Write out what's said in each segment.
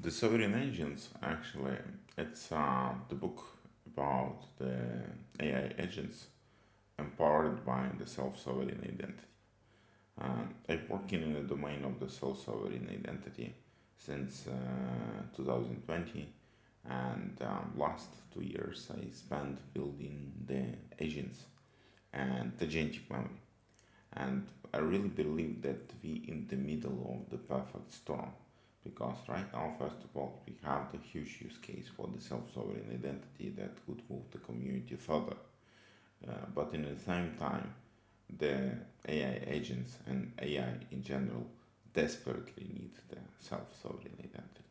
The Sovereign Agents, actually, it's the book about the AI agents empowered by the self-sovereign identity. I'm working in the domain of the self-sovereign identity since 2020, and last 2 years I spent building the agents and the agentic memory. And I really believe that we in the middle of the perfect storm, because right now, first of all, we have the huge use case for the self-sovereign identity that could move the community further. But in the same time, the AI agents and AI in general desperately need the self-sovereign identity.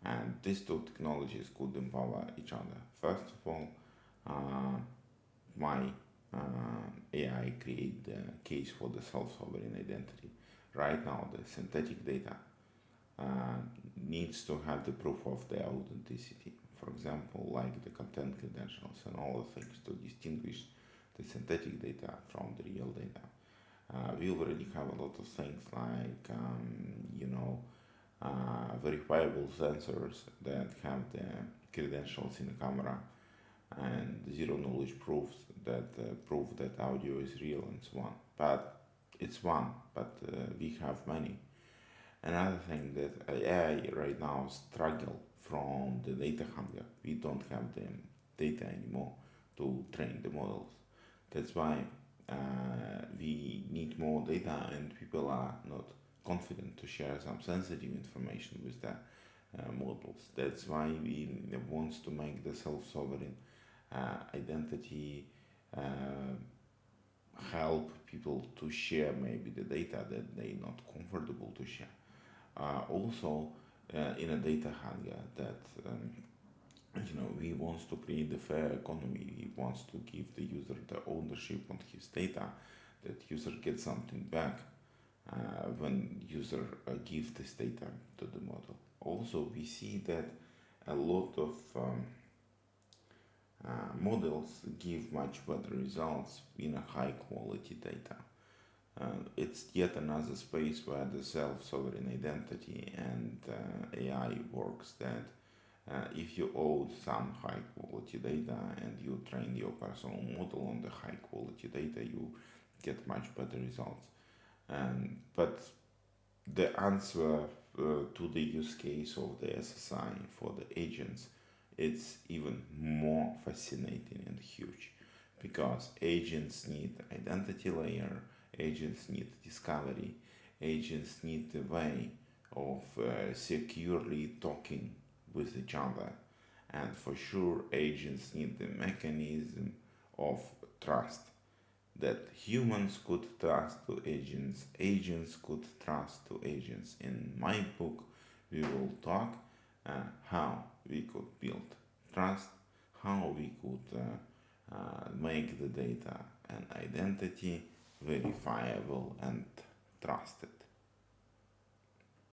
And these two technologies could empower each other. First of all, uh, my AI create the case for the self-sovereign identity. Right now, the synthetic data uh, needs to have the proof of their authenticity. For example, like the content credentials and all the things to distinguish the synthetic data from the real data. We already have a lot of things like, verifiable sensors that have the credentials in the camera, and zero knowledge proofs that prove that audio is real and so on. But it's one, but we have many. Another thing that AI right now struggle from the data hunger. We don't have the data anymore to train the models. That's why we need more data, and people are not confident to share some sensitive information with the models. That's why we want to make the self-sovereign identity uh, help people to share maybe the data that they're not comfortable to share. Also, in a data hunger that we want to create a fair economy. He wants to give the user the ownership on his data, that user gets something back when user gives this data to the model. Also, we see that a lot of models give much better results in a high quality data. It's yet another space where the self-sovereign identity and AI works, that if you own some high quality data and you train your personal model on the high quality data, you get much better results. But the answer to the use case of the SSI for the agents, it's even more fascinating and huge, because agents need identity layer, agents need discovery, agents need a way of securely talking with each other, and for sure agents need the mechanism of trust, that humans could trust to agents, agents could trust to agents. In my book, we will talk how we could build trust, how we could make the data and identity verifiable and trusted.